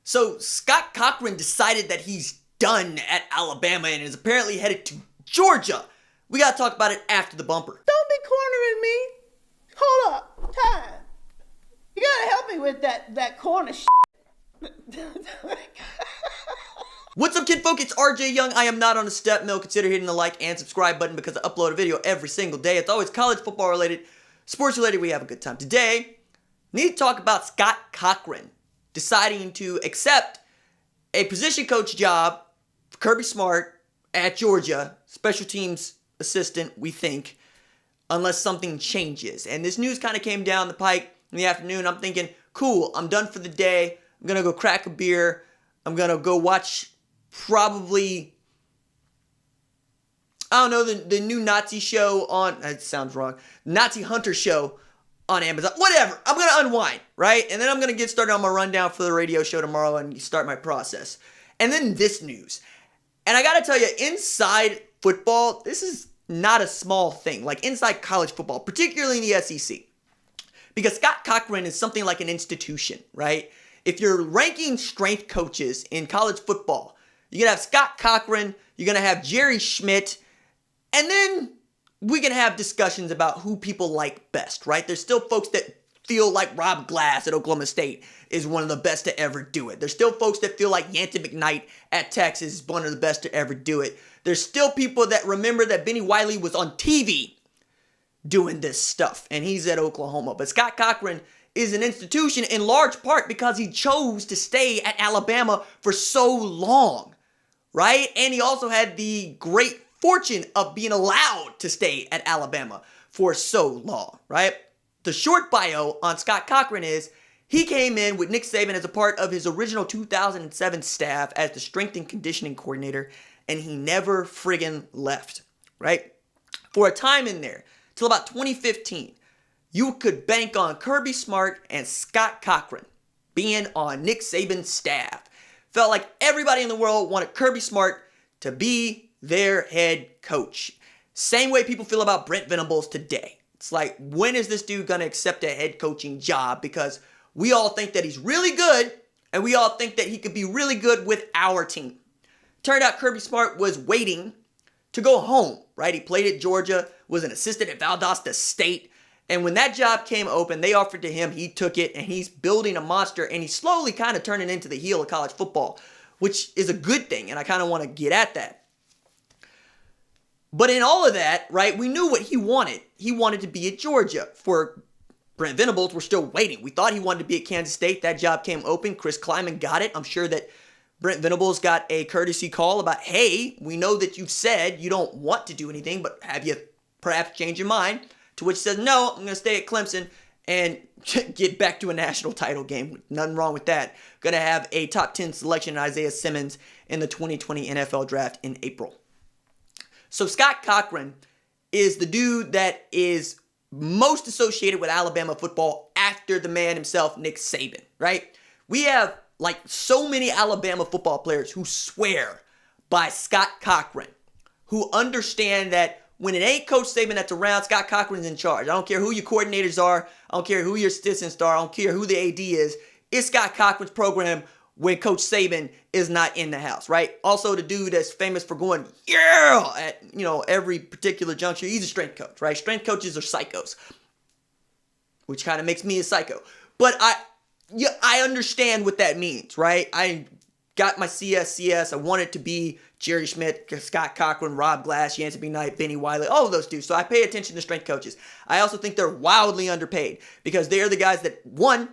So Scott Cochran decided that he's done at Alabama and is apparently headed to Georgia. We gotta talk about it after the bumper. Don't be cornering me. Hold up. Time. You gotta help me with that corner shit. What's up, kidfolk? It's RJ Young. I am not on a step mill. Consider hitting the like and subscribe button because I upload a video every single day. It's always college football related, sports related. We have a good time. Today, need to talk about Scott Cochran deciding to accept a position coach job for Kirby Smart at Georgia, special teams assistant, we think, unless something changes. And this news kind of came down the pike in the afternoon. I'm thinking, cool, I'm done for the day. I'm going to go crack a beer. I'm going to go watch probably, I don't know, the new Nazi show on, that sounds wrong, Nazi Hunter show on Amazon. Whatever. I'm going to unwind, right? And then I'm going to get started on my rundown for the radio show tomorrow and start my process. And then this news. And I got to tell you, inside football, this is not a small thing. Like inside college football, particularly in the SEC. Because Scott Cochran is something like an institution, right? If you're ranking strength coaches in college football, you're going to have Scott Cochran, you're going to have Jerry Schmidt, and then we can have discussions about who people like best, right? There's still folks that feel like Rob Glass at Oklahoma State is one of the best to ever do it. There's still folks that feel like Yancey McKnight at Texas is one of the best to ever do it. There's still people that remember that Benny Wiley was on TV doing this stuff, and he's at Oklahoma. But Scott Cochran is an institution in large part because he chose to stay at Alabama for so long, right? And he also had the great fortune of being allowed to stay at Alabama for so long, right? The short bio on Scott Cochran is he came in with Nick Saban as a part of his original 2007 staff as the strength and conditioning coordinator, and he never friggin' left, right? For a time in there, till about 2015, you could bank on Kirby Smart and Scott Cochran being on Nick Saban's staff. Felt like everybody in the world wanted Kirby Smart to be their head coach. Same way people feel about Brent Venables today. It's like, when is this dude going to accept a head coaching job? Because we all think that he's really good, and we all think that he could be really good with our team. Turned out Kirby Smart was waiting to go home, right? He played at Georgia, was an assistant at Valdosta State, and when that job came open, they offered to him, he took it, and he's building a monster, and he's slowly kind of turning into the heel of college football, which is a good thing, and I kind of want to get at that. But in all of that, right, we knew what he wanted. He wanted to be at Georgia. For Brent Venables, we're still waiting. We thought he wanted to be at Kansas State. That job came open. Chris Kleiman got it. I'm sure that Brent Venables got a courtesy call about, hey, we know that you've said you don't want to do anything, but have you perhaps changed your mind? To which he says, no, I'm going to stay at Clemson and get back to a national title game. Nothing wrong with that. Going to have a top 10 selection in Isaiah Simmons in the 2020 NFL draft in April. So Scott Cochran is the dude that is most associated with Alabama football after the man himself, Nick Saban, right? We have like so many Alabama football players who swear by Scott Cochran, who understand that when it ain't Coach Saban that's around, Scott Cochran's in charge. I don't care who your coordinators are. I don't care who your assistants are. I don't care who the AD is. It's Scott Cochran's program when Coach Saban is not in the house, right? Also, the dude that's famous for going, yeah, at, every particular juncture. He's a strength coach, right? Strength coaches are psychos, which kind of makes me a psycho. But I understand what that means, right? I got my CS. I wanted to be Jerry Schmidt, Scott Cochran, Rob Glass, Yancey McKnight, Benny Wiley, all of those dudes. So I pay attention to strength coaches. I also think they're wildly underpaid because they are the guys that, one,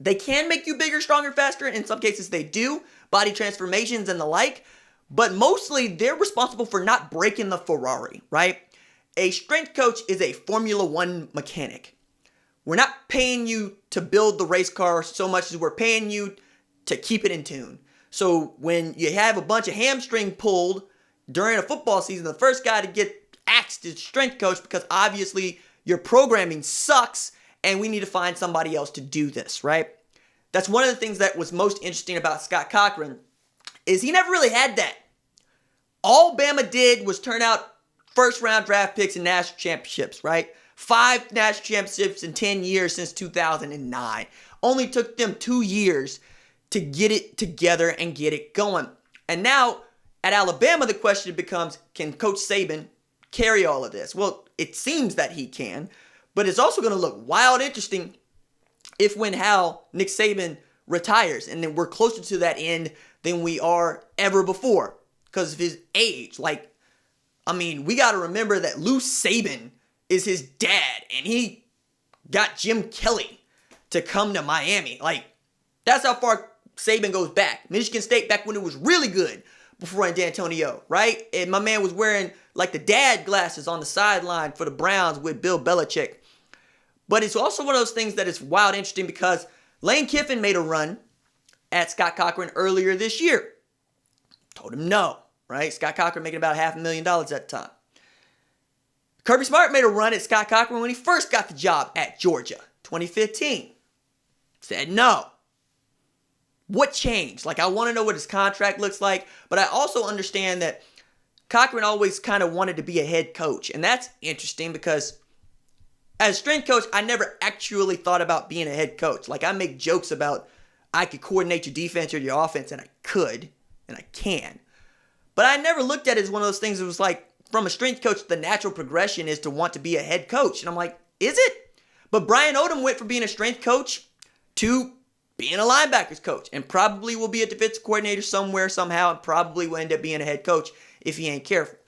they can make you bigger, stronger, faster. In some cases, they do. Body transformations and the like. But mostly, they're responsible for not breaking the Ferrari, right? A strength coach is a Formula One mechanic. We're not paying you to build the race car so much as we're paying you to keep it in tune. So when you have a bunch of hamstring pulled during a football season, the first guy to get axed is strength coach because obviously your programming sucks and we need to find somebody else to do this, right? That's one of the things that was most interesting about Scott Cochran is he never really had that. All Bama did was turn out first round draft picks in national championships, right? 5 national championships in 10 years since 2009. Only took them 2 years to get it together and get it going. And now at Alabama, the question becomes, can Coach Saban carry all of this? Well, it seems that he can, but it's also going to look wild interesting if when Nick Saban retires, and then we're closer to that end than we are ever before because of his age. We got to remember that Lou Saban is his dad, and he got Jim Kelly to come to Miami. That's how far Saban goes back. Michigan State back when it was really good before D'Antonio, right? And my man was wearing the dad glasses on the sideline for the Browns with Bill Belichick. But it's also one of those things that is wild interesting because Lane Kiffin made a run at Scott Cochran earlier this year. Told him no, right? Scott Cochran making about $500,000 at the time. Kirby Smart made a run at Scott Cochran when he first got the job at Georgia, 2015. Said no. What changed? I want to know what his contract looks like, but I also understand that Cochran always kind of wanted to be a head coach, and that's interesting because as strength coach, I never actually thought about being a head coach. I make jokes about I could coordinate your defense or your offense, and I could, and I can. But I never looked at it as one of those things that was from a strength coach, the natural progression is to want to be a head coach. And I'm like, is it? But Brian Odom went from being a strength coach to being a linebackers coach, and probably will be a defensive coordinator somewhere, somehow, and probably will end up being a head coach if he ain't careful.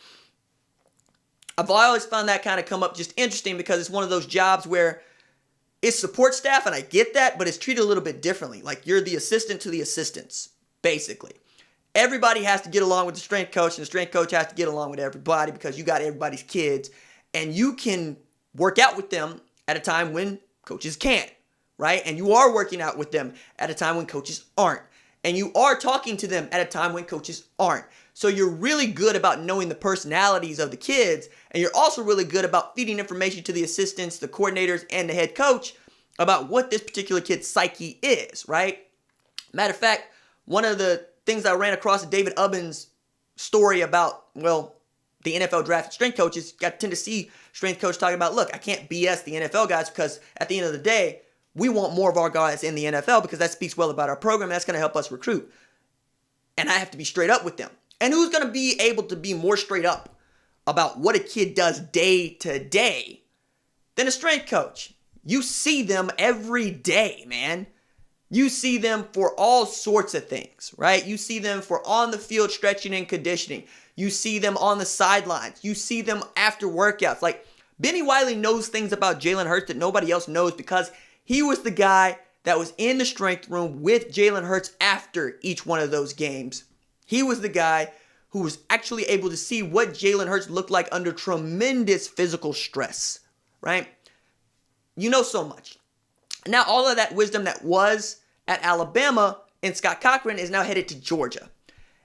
I've always found that kind of come up just interesting because it's one of those jobs where it's support staff, and I get that, but it's treated a little bit differently. You're the assistant to the assistants, basically. Everybody has to get along with the strength coach, and the strength coach has to get along with everybody because you got everybody's kids, and you can work out with them at a time when coaches can't, right? And you are working out with them at a time when coaches aren't. And you are talking to them at a time when coaches aren't. So you're really good about knowing the personalities of the kids, and you're also really good about feeding information to the assistants, the coordinators, and the head coach about what this particular kid's psyche is, right? Matter of fact, one of the things I ran across in David Ubbins' story about, the NFL drafted strength coaches, got tend to see strength coach talking about, look, I can't BS the NFL guys because at the end of the day, we want more of our guys in the NFL because that speaks well about our program. And that's going to help us recruit. And I have to be straight up with them. And who's going to be able to be more straight up about what a kid does day to day than a strength coach? You see them every day, man. You see them for all sorts of things, right? You see them for on the field stretching and conditioning. You see them on the sidelines. You see them after workouts. Benny Wiley knows things about Jalen Hurts that nobody else knows because he was the guy that was in the strength room with Jalen Hurts after each one of those games. He was the guy who was actually able to see what Jalen Hurts looked like under tremendous physical stress, right? You know so much. Now, all of that wisdom that was at Alabama and Scott Cochran is now headed to Georgia.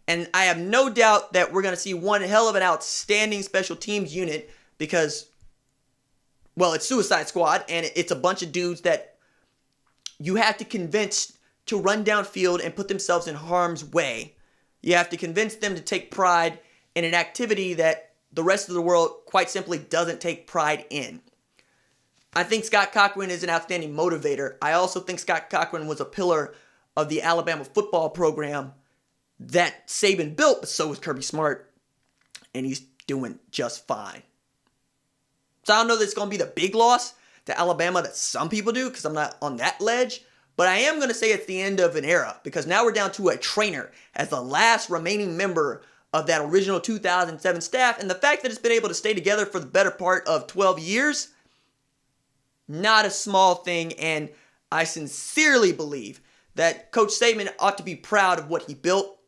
And I have no doubt that we're going to see one hell of an outstanding special teams unit because, it's Suicide Squad, and it's a bunch of dudes that you have to convince to run downfield and put themselves in harm's way. You have to convince them to take pride in an activity that the rest of the world quite simply doesn't take pride in. I think Scott Cochran is an outstanding motivator. I also think Scott Cochran was a pillar of the Alabama football program that Saban built, but so was Kirby Smart, and he's doing just fine. So I don't know that it's going to be the big loss to Alabama that some people do because I'm not on that ledge, but I am going to say it's the end of an era because now we're down to a trainer as the last remaining member of that original 2007 staff, and the fact that it's been able to stay together for the better part of 12 years, not a small thing, and I sincerely believe that Coach Saban ought to be proud of what he built,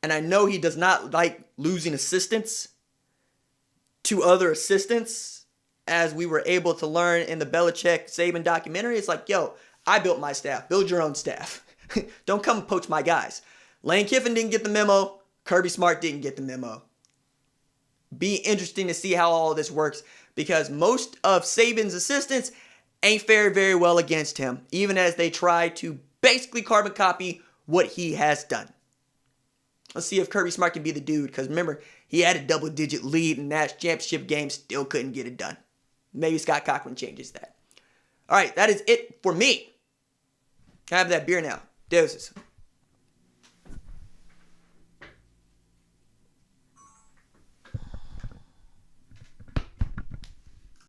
and I know he does not like losing assistants to other assistants, as we were able to learn in the Belichick-Saban documentary. It's I built my staff. Build your own staff. Don't come poach my guys. Lane Kiffin didn't get the memo. Kirby Smart didn't get the memo. Be interesting to see how all this works because most of Saban's assistants ain't fared very well against him, even as they try to basically carbon copy what he has done. Let's see if Kirby Smart can be the dude because remember, he had a double-digit lead in the national championship game, still couldn't get it done. Maybe Scott Cochran changes that. All right, that is it for me. Can I have that beer now? Deuces.